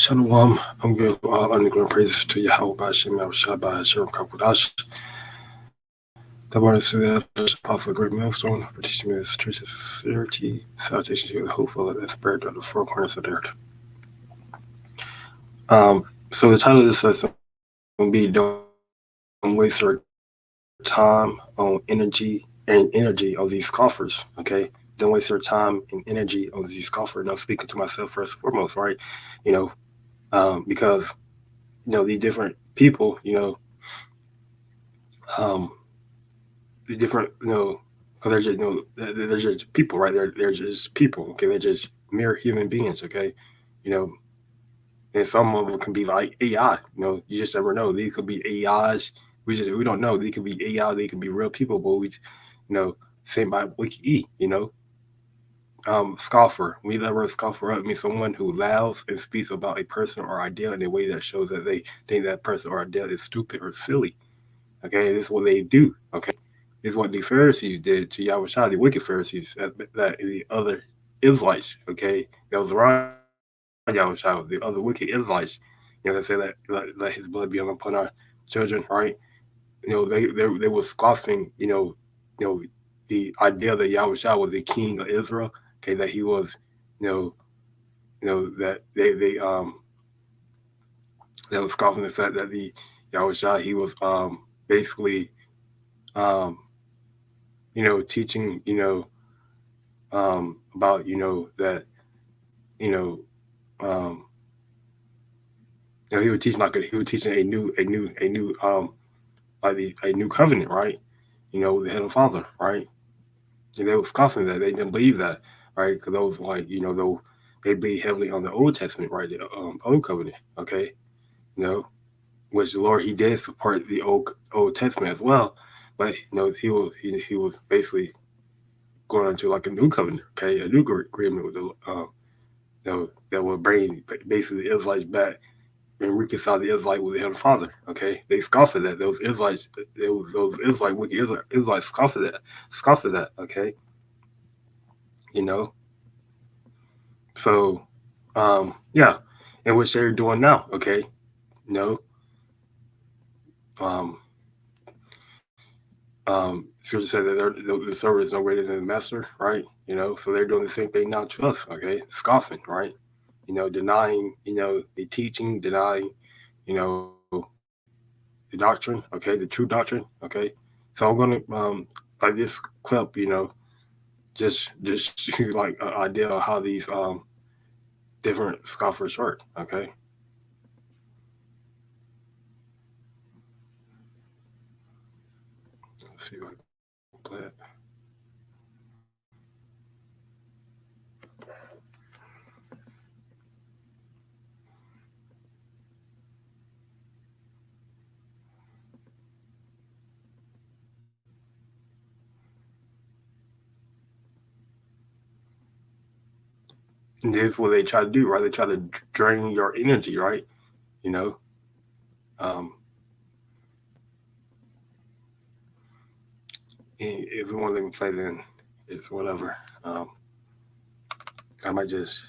Shalom. I'm good. All underground praises to YAHAWAH, BAHASHAM, BAHASHAM, QADASH. The Lord is the apostle of great millstone for teaching me this church of sincerity, salutation to you, the hopeful of the spirit of the four corners of the earth. So the title of this lesson will be "Don't waste our time on energy of these scoffers." Okay, don't waste your time and energy on these scoffers. Now, speaking to myself first and foremost, right? You know, because these different people, um, the different, because they're just, they're just people, right? They're just people, okay? They're just mere human beings, okay? You know, and some of them can be like AI. You just never know. These could be AIs. We don't know. They could be AI. They could be real people, but same by Wiki E. Scoffer. We that word scoffer up means someone who laughs and speaks about a person or idea in a way that shows that they think that person or idea is stupid or silly. Okay, this is what they do. Okay, this is what the Pharisees did to Yahushua, the wicked Pharisees, that the other Israelites. Okay, that was around Yahushua, the other wicked Israelites. They say that let His blood be upon our children, right? They were scoffing. You know the idea that Yahushua was the king of Israel. Okay, that he was, you know, that they was scoffing the fact that the Yahushua he was basically um teaching about that you know um he was teaching he was teaching a new like a new covenant, right? The head of Father, right? And they were scoffing that. They didn't believe that, right? Because those like though they believe heavily on the Old Testament, right? The Old Covenant, okay, you know, which the Lord he did support the Old Testament as well, but he was basically going into like a new covenant, okay, a new agreement with the that will bring basically the Israelites back and reconcile the Israelite with the Heavenly Father. Okay, they scoff at that. Those Israelites, those Israelite wicked Israelites scoff at that. Scoff at that. Okay, you know. So, yeah, and which they're doing now. Okay, you know, um, Scripture said that the servant is no greater than the master, right? So they're doing the same thing now to us. Okay, scoffing, right? Denying, the teaching, denying, you know, the doctrine, okay, the true doctrine, okay. So I'm gonna like this clip, just like an idea of how these different scoffers work, okay. Let's see if I can play it. And this is what they try to do, right? They try to drain your energy, right? You know, um, if we want to let me play, then it's whatever. I might just,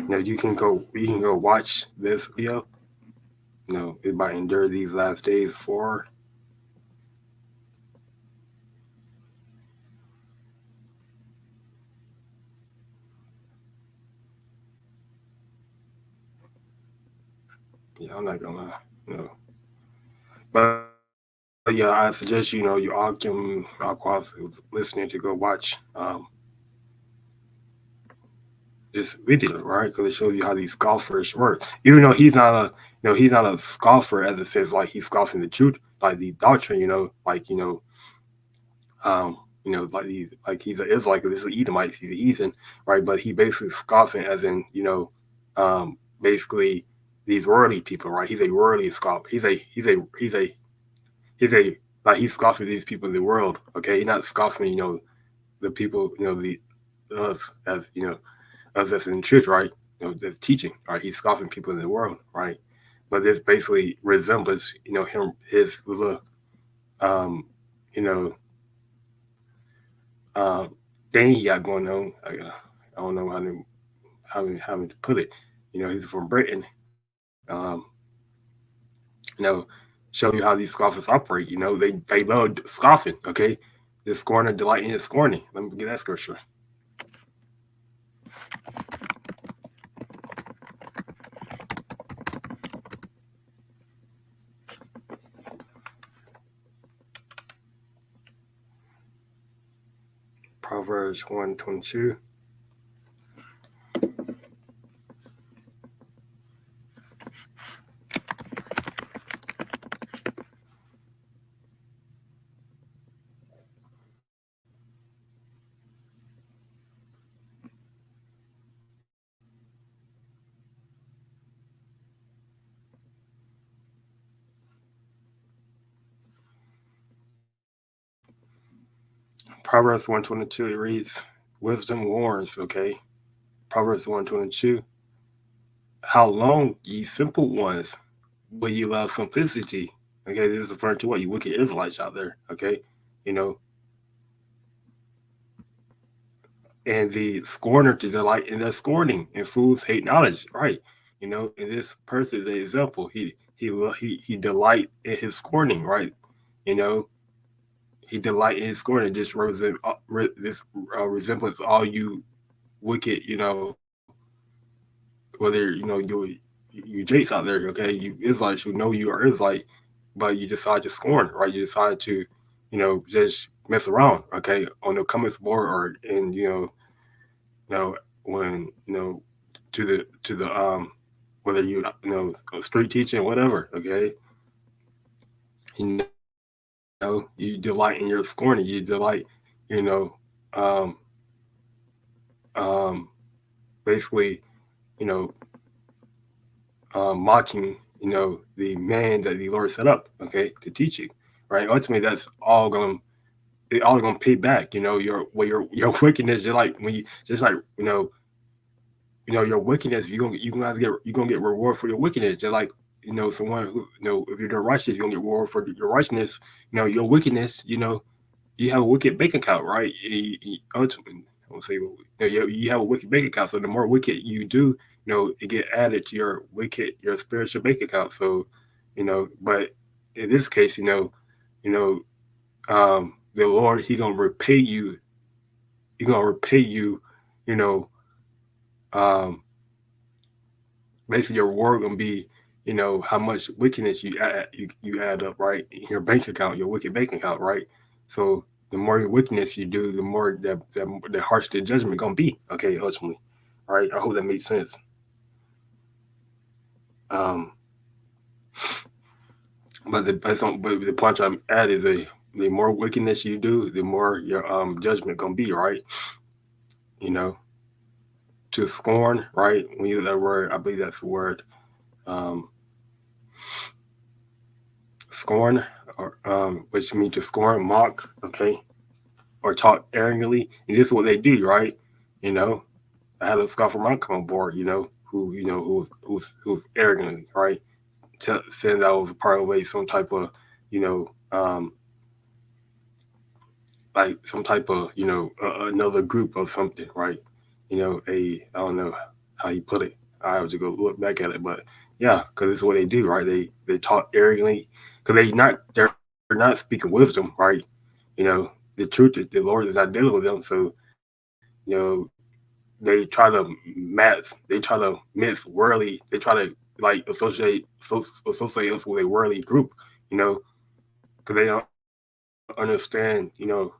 you can go watch this video. It might endure these last days for. Yeah, I'm not gonna, you know, but yeah, I suggest you all can listening to go watch this video, right? Because it shows you how these scoffers work. Even though he's not a scoffer as it says like he's scoffing the truth, like the doctrine, like like he's an Israelite, this is Edomite, he's a heathen, right? But he basically scoffing as in basically these worldly people, right? He's a worldly scoffer. He's a like he's scoffing these people in the world. Okay, he's not scoffing the people the us as us that's in the church, right? That's teaching, right? He's scoffing people in the world, right? But this basically resembles him his little um you know uh thing he got going on. I don't know having to put it. He's from Britain. You know, show you how these scoffers operate. They love scoffing. Okay, the scorner delight in his scorning. Let me get that scripture. Proverbs 1:22. Proverbs 1:22. It reads, "Wisdom warns." Okay, Proverbs 1:22. "How long, ye simple ones, will ye love simplicity?" Okay, this is referring to what you wicked Israelites out there. Okay, you know, and the scorner to delight in their scorning, and fools hate knowledge. Right, and this person is an example. He delight in his scorning. Right, you know, he delight in his scorning. This resembles all you wicked. Whether you Jakes out there. Okay, you Israelites who know you are Israelite, but you decide to scorn. Right, you decide to just mess around. Okay, on the comments board or in when to the whether street teaching whatever. Okay, you delight in your scorning. You delight you know um um basically you know mocking the man that the Lord set up. Okay, to teach you. Right, ultimately that's all gonna it all gonna pay back. Your wickedness. Your wickedness, you're gonna get reward for your wickedness. Just like someone who if you're doing righteousness, you're gonna get reward for your righteousness. Your wickedness. You have a wicked bank account, right? Ultimately, I won't say you have a wicked bank account. So the more wicked you do, it get added to your spiritual bank account. So, but in this case, you know, the Lord, He gonna repay you. He gonna repay you. You know, um, basically your reward gonna be how much wickedness you add up, right, in your bank account, your wicked bank account, right. So the more wickedness you do, the more the harsh the judgment gonna be. Okay, ultimately, right. I hope that makes sense. um but the point I'm at is the more wickedness you do, the more your judgment gonna be, right. you know to scorn, right, when you use that word, I believe that's the word, um scorn, or which means to scorn, mock, okay, or talk arrogantly. And this is what they do, right? You know, I had a scoffer mom come on board, who's arrogantly, right, saying that was a part of some type of, you know, like some type of, another group or something, right? I don't know how you put it. I have to go look back at it, but yeah, because it's what they do, right? They talk arrogantly because they're not speaking wisdom, right? The truth is the Lord is not dealing with them, so they try to they try to mix worldly, they try to like associate us with a worldly group, you know, because they don't understand, the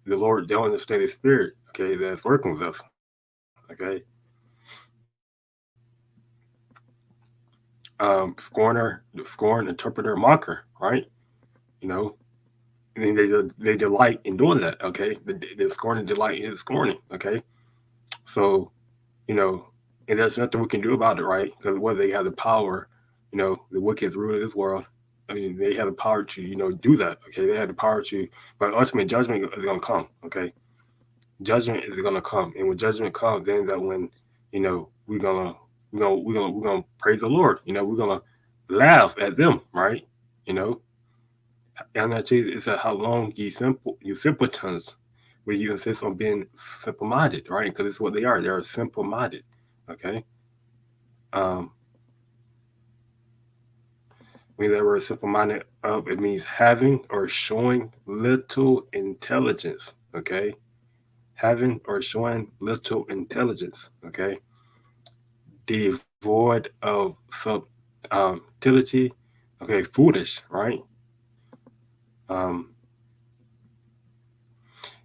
Lord. They don't understand His Spirit, okay, that's working with us, okay. Scorn, interpreter, mocker, right? You know, and they delight in doing that, okay. The scorn and delight in scorning, okay. So, you know, and there's nothing we can do about it, right? Because whether they have the power, the wicked rule of this world, I mean, they have the power to, do that, okay. They have the power to, but ultimate judgment is gonna come, okay. Judgment is gonna come, and when judgment comes, then that when, we're gonna praise the Lord, we're gonna laugh at them, right? You know, and that it said, "How long you simpletons, will you insist on being simple minded?" Right? Because it's what they are. They are simple minded. Okay. Um, when that word simple-minded up, it means having or showing little intelligence. Okay. Having or showing little intelligence. Okay. Devoid of subtlety. Okay. Foolish, right? Um,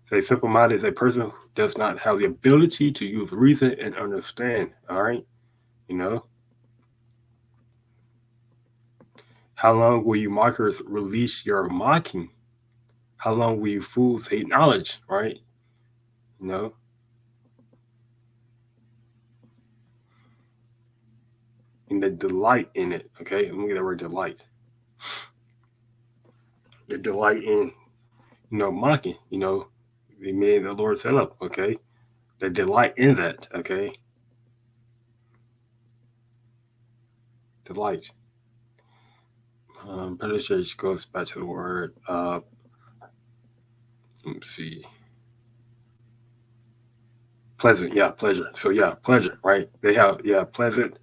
say simple-minded is a person who does not have the ability to use reason and understand. All right. You know, how long will you mockers release your mocking? How long will you fools hate knowledge? Right. You know, and the delight in it. Okay. Let me get that word delight. The delight in, mocking. The man the Lord set up. Okay. The delight in that. Okay. Delight. Penetration goes back to the word. Let me see. Pleasant. Yeah, pleasure. So yeah, pleasure. Right. They have pleasant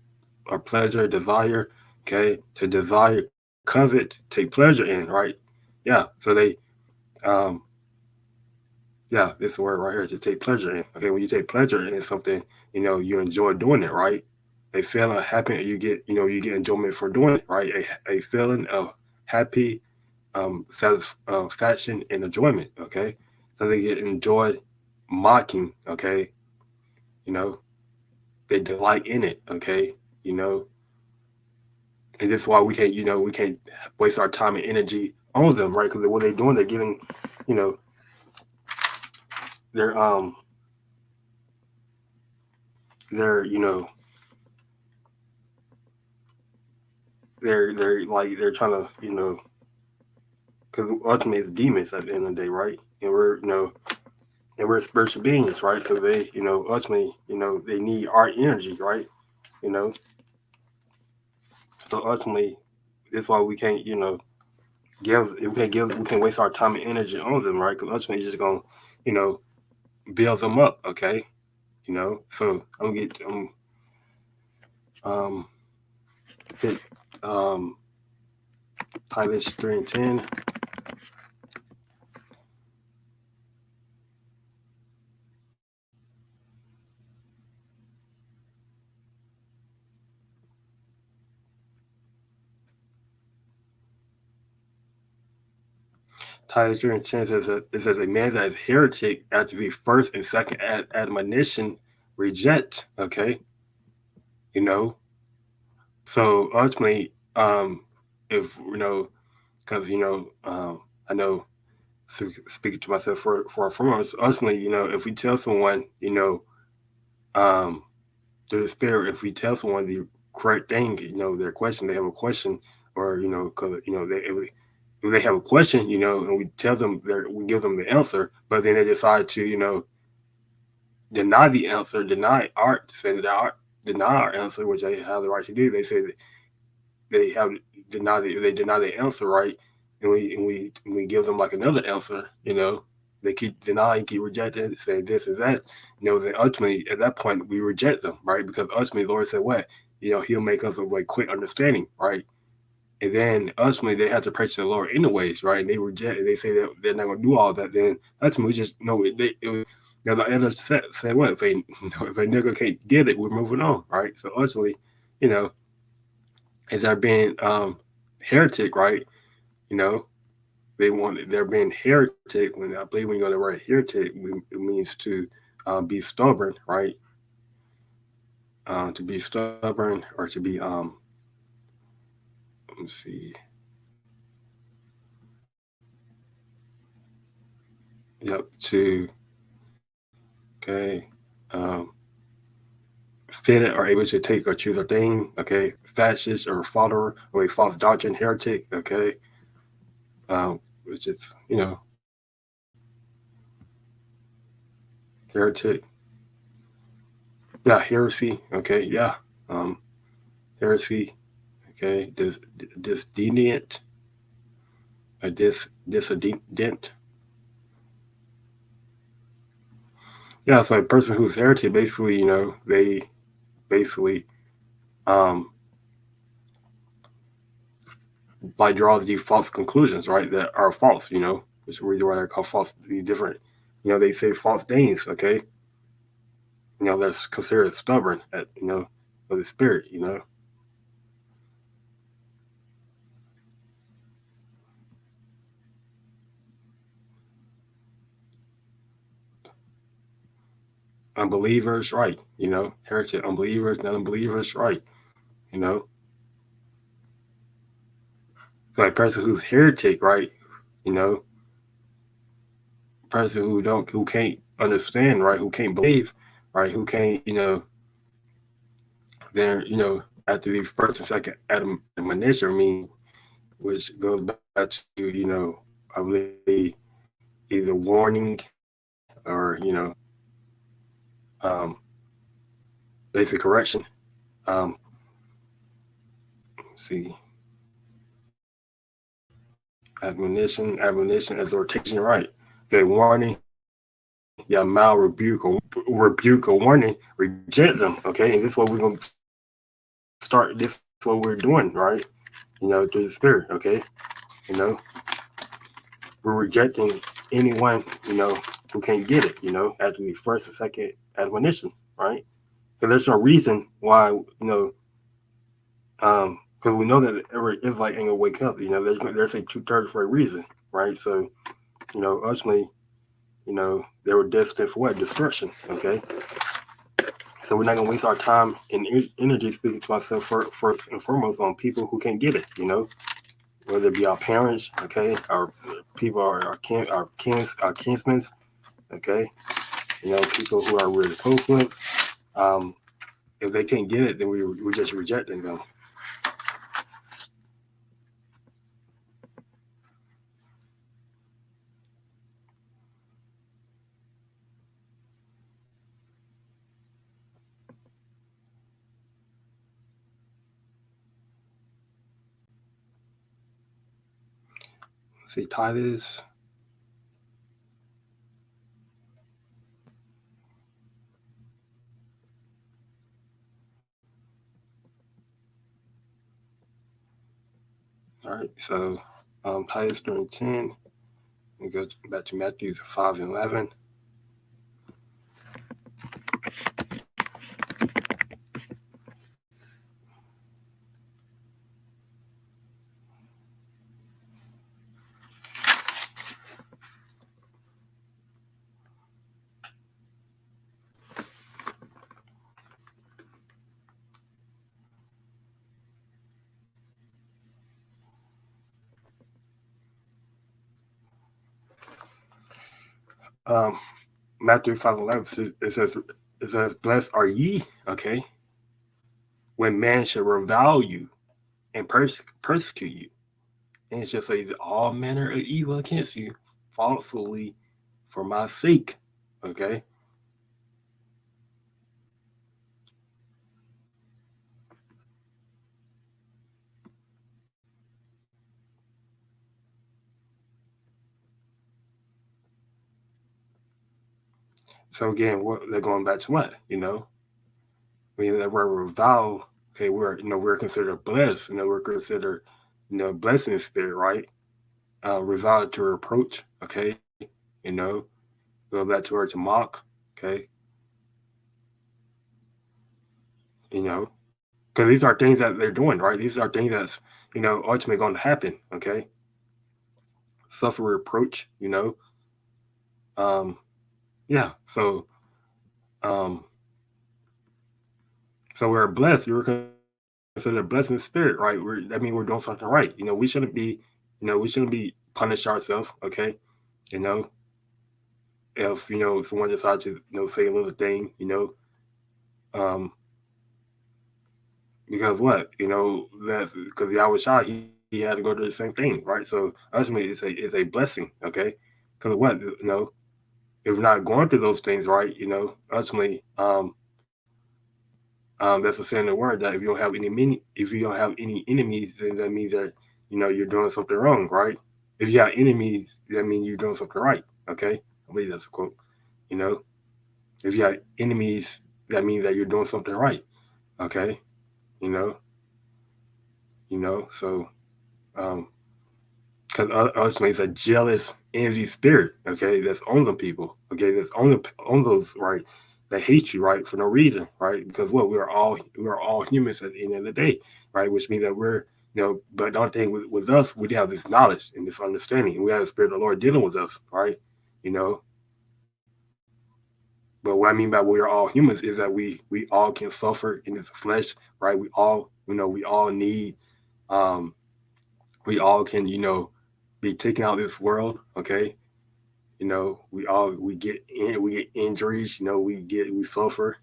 or pleasure, desire. Okay. To desire, covet, take pleasure in. Right. Yeah. So they um yeah, this word right here, to take pleasure in. Okay, when you take pleasure in something, you enjoy doing it, right? A feeling of happy, you get enjoyment for doing it, right? A feeling of happy, satisfaction and enjoyment. Okay, so they get enjoy mocking. Okay, you know they delight in it. Okay, you know, and that's why we can't waste our time and energy on them, right? Because what they're doing, they're getting, you know, they're they're they're like they're trying to because ultimately it's demons at the end of the day, right? And we're spiritual beings, right? So they ultimately they need our energy, right? You know, so ultimately that's why we can't we can waste our time and energy on them, right? Because ultimately it's just gonna you know build them up, okay? So I'm um hit um Titus 3:10. Titus 3:10 says that it says a man that is heretic after the first and second admonition reject. Okay, you know. So ultimately, if because I know speaking to myself for a few moments. Ultimately, if we tell someone, um, through the spirit, if we tell someone the correct thing, their question, they have a question, or because if they have a question, and we tell them, we give them the answer, but then they decide to, deny the answer, deny our answer, which they have the right to do. They say that they have they deny the answer, right? And we give them like another answer, they keep denying, keep rejecting, saying this and that, then ultimately at that point we reject them, right? Because ultimately the Lord said what? He'll make us of like quick understanding, right? And then ultimately they have to pray to the Lord anyways, right? And they reject it. They say that they're not gonna do all that. Then ultimately we just know the elder said what? If a nigga can't get it, we're moving on, right? So ultimately, you know, as they're being heretic, right? You know, they're being heretic. When I believe when you go to write heretic, it means to be stubborn, right? To be stubborn or to be let me see, yep, to okay, um, fit it or able to take or choose a thing, okay, fascist or follower or a false doctrine, heretic, okay, which is heretic, yeah, heresy, okay, yeah, um, heresy, okay, disdient, a dissident. Yeah, so a person who's heretic, basically, they basically um, like draws these false conclusions, right? That are false, which is why they're called false. These different, they say false things, okay? That's considered stubborn, of the spirit. Unbelievers, right? Heretic, unbelievers, non-unbelievers, right? You know, so a person who's heretic, right? You know, person who can't understand, right? Who can't believe, right? Who can't, then after the first and second admonition, which goes back to I believe either warning or um, basic correction. See, admonition, exhortation, right? Okay, warning, yeah, mild rebuke or warning, reject them. Okay, and this is what we're gonna start. This is what we're doing, right? Through the spirit. Okay, you know, we're rejecting anyone who can't get it. After the first and second admonition, right? Because there's no reason why because we know that every Israelite ain't gonna wake up. There's a 2/3 for a reason, right? So ultimately, they were destined for what? Destruction. Okay, so we're not gonna waste our time and energy speaking to myself first and foremost on people who can't get it. Whether it be our parents, okay, our people, our kinsmen, okay, people who are really close with. If they can't get it, then we just rejecting them. See, Titus. All right, so Titus 3:10. We go back to Matthew 5:11. Um, Matthew 5:11 it says, "Blessed are ye, okay, when man shall revile you and persecute you, and it shall say all manner of evil against you falsely for my sake." Okay. So again, what they're going back to what? When that word revile, okay, we're considered blessed, we're considered, blessed in the spirit, right? Revile to reproach, okay, go back to word to mock, okay, because these are things that they're doing, right? These are things that's, ultimately going to happen, okay? Suffer reproach, um, yeah. Um, so we're blessed. We're considered blessed in the spirit, right? That means we're doing something right. We shouldn't be punished ourselves, okay? You know, if someone decides to say a little thing, um, because what that's because YAHAWASHI he had to go through the same thing, right? So ultimately, it's a blessing, okay? Because what if we're not going through those things, right? Ultimately, that's a saying the word that if you don't have any enemies, then that means that you're doing something wrong, right? If you have enemies, that means you're doing something right. Okay, I believe that's a quote. You know, if you have enemies, that means that you're doing something right. Okay, you know, so um, because ultimately it's a jealous, envy spirit. Okay, that's on them people. Okay, that's on those right that hate you right for no reason, right? Because what we are all humans at the end of the day, right? Which means that we're but the only thing with us, we have this knowledge and this understanding, and we have the spirit of the Lord dealing with us, right? You know, but what I mean by we are all humans is that we all can suffer in this flesh, right? We all need um we all can be taken out of this world, okay? We get injuries, we suffer,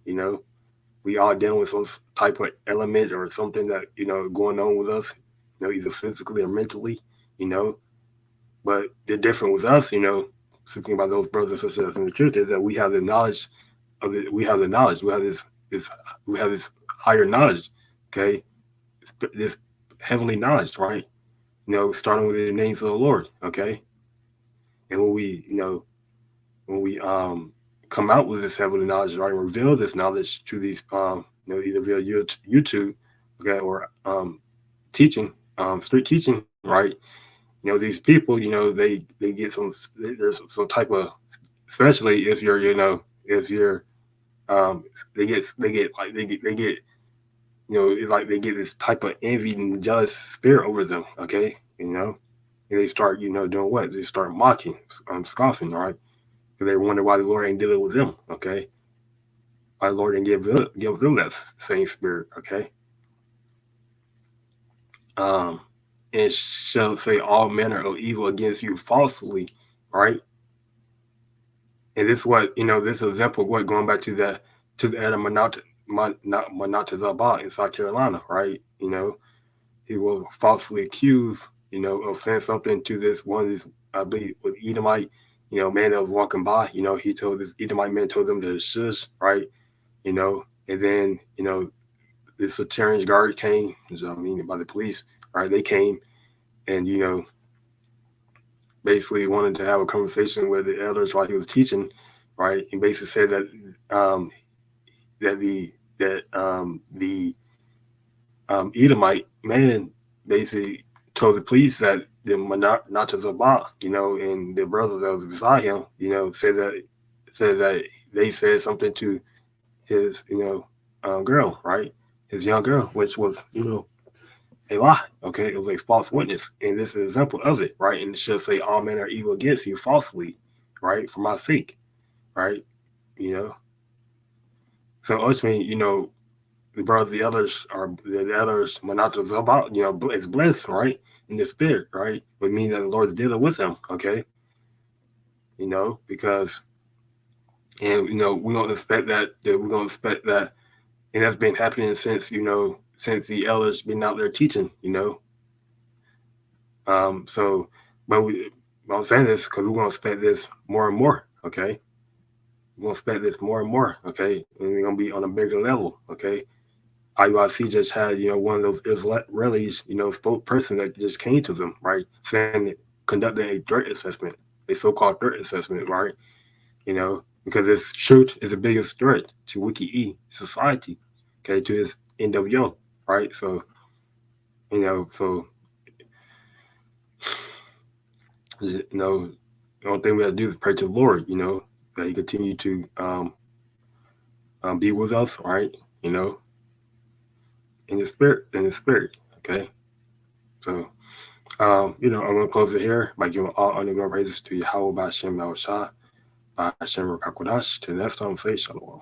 we all dealing with some type of element or something that going on with us, either physically or mentally, you know. But the difference with us, speaking about those brothers and sisters in the truth, is that we have the knowledge of it. We have the knowledge. This we have this higher knowledge, okay? This heavenly knowledge, right? Starting with the names of the Lord, okay? And when we come out with this heavenly knowledge, right, and reveal this knowledge to these either via YouTube, okay, or teaching, street teaching, right? These people, they get there's some type of, especially if you're if you're they get it's like they get this type of envy and jealous spirit over them, okay, and they start doing what, they start mocking, scoffing, right? They wonder why the Lord ain't dealing with them. Okay, why the Lord didn't give them that same spirit. Okay, um, and shall say all manner of evil against you falsely, right? And this is what this example of what going back to the Adam Manatazabah in South Carolina, right? He was falsely accused, of saying something to this one of these, I believe, was Edomite, man that was walking by. He told this Edomite man told them to shush, right? And then the Sectarian guard came, I mean, by the police, right? They came and basically wanted to have a conversation with the elders while he was teaching, right? And basically said that the Edomite man basically told the police that the not to Zabak, and the brother that was beside him, said that they said something to his girl, right? His young girl, which was a lie. Okay, it was a false witness, and this is an example of it, right? And it should say all men are evil against you falsely, right, for my sake, right? You know, so ultimately, the brothers, the others, not about, is blessed, right, in the spirit, right? It means that the Lord's dealing with them, okay, because and we don't expect that we're gonna expect that, and that's been happening since the elders been out there teaching, so, but I'm saying this because we're gonna expect this more and more, okay? We're gonna expect this more and more, okay? And we're gonna be on a bigger level, okay? IUIC just had, one of those Israelis, spokesperson that just came to them, right, saying that conducting a threat assessment, a so-called threat assessment, right? Because this truth is the biggest threat to Wiki E society, okay, to this NWO, right? So, so the only thing we have to do is pray to the Lord, that He continue to be with us, right? You know, in the spirit. Okay, so I'm gonna close it here by giving all honor and praises to Yahawah BAHASHAM YAHAWASHI BAHASHAM QADASH. To the next time, say Shalom.